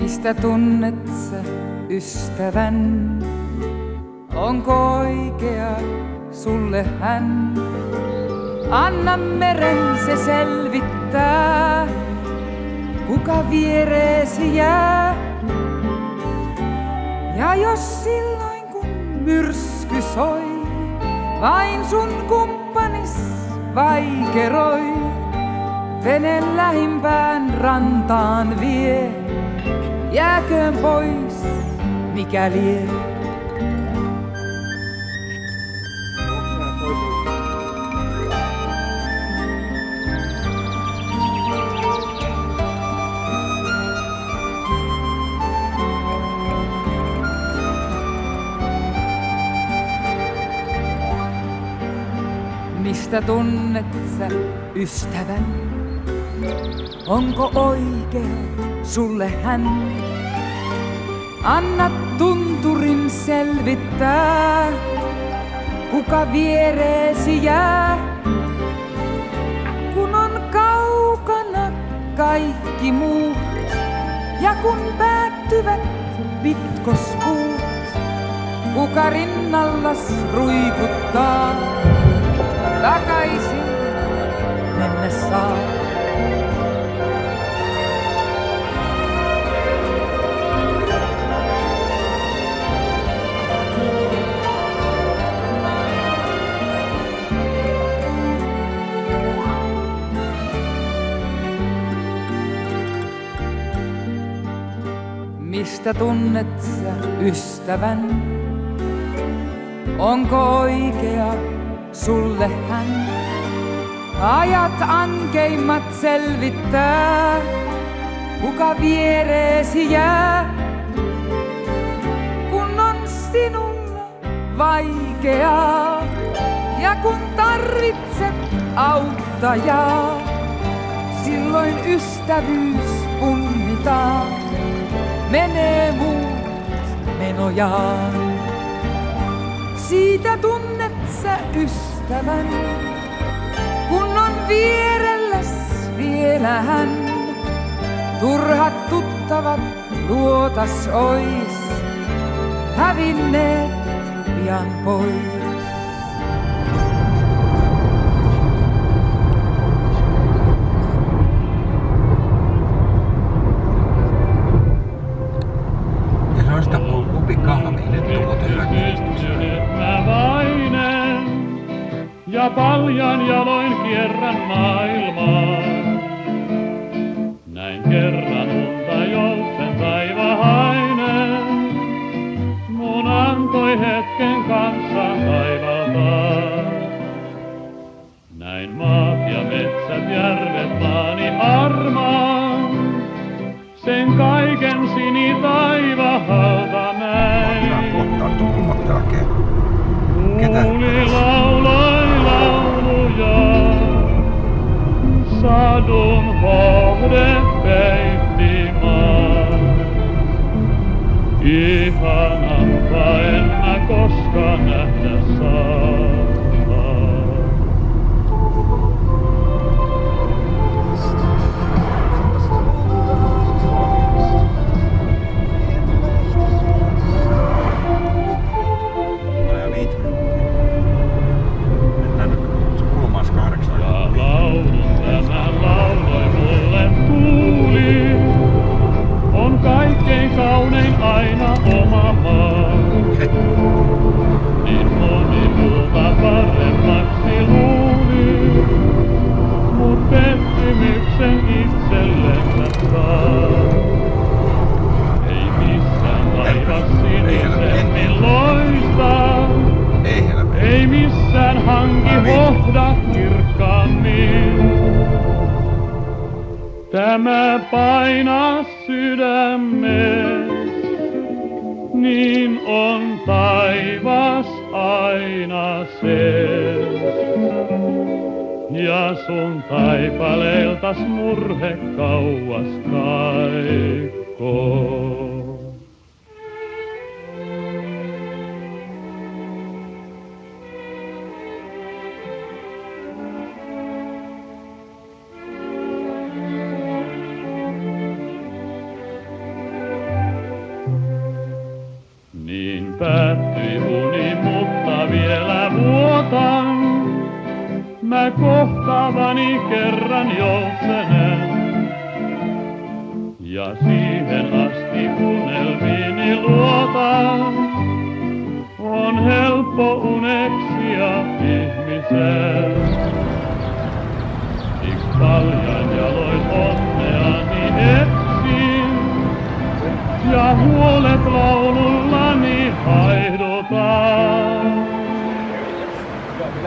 Mistä tunnet sä ystävän? Onko oikea sulle hän? Anna meren se selvittää, kuka viereesi jää. Ja jos silloin kun myrsky soi, vain sun kumppanis vaikeroi, vene lähimpään rantaan vie, jääköön pois mikä lie. Mistä tunnet sä ystävän? Onko oikea sulle hän? Anna tunturin selvittää, kuka viereesi jää. Kun on kaukana kaikki muut ja kun päättyvät pitkospuut, kuka rinnallas ruikuttaa, takaisin mennä saa. Mistä tunnet sä ystävän? Onko oikea sulle hän? Ajat ankeimmat selvittää, kuka viereesi jää. Kun on sinulla vaikeaa ja kun tarvitset auttajaa, silloin ystävyys punnitaan, menee muut menojaan. Siitä tunnet sä ystävän, kun on vierelläs vielä hän. Turhat tuttavat luotas ois, hävinneet pian pois. Ja paljan jaloin kierrän maailmaa. Näin kerran unta joutsen taivahainen. Mun antoi hetken kanssa taivaltaan. Näin maat ja metsät, järvet, maani armaan. Sen kaiken sinitaivahalta näin. Kuuli lauloi lauluja, sadun hohde peitti maan. Ihanampaa en mä koskaan nähdä saa. Kaikkein kaunein aina oma maa. Niin moni multa paremmaksi luuli, mut pettymyksen itsellensä saa. Ei missään taivas sinisemmin loista, ei missään hanki hohda kirkkaammin. Tämä painaa sydämes, niin on taivas aina se. Ja sun taipaleeltas murhe kauas kaikkoo. päättyi uni, mutta vielä vuotan. Mä kohtaavani kerran joutsenen. Ja siihen asti unelmiini luotan. On helppo uneksia ihmisen. Siksi paljain jaloin onneani etsin. Ja huolet laulullani haihdutaan.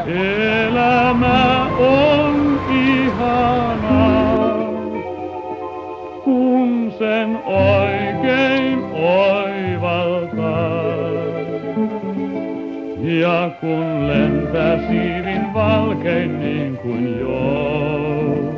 Elämä on ihanaa, kun sen oikein oivaltaa. Ja kun lentää siivin valkein niin kuin joutsen.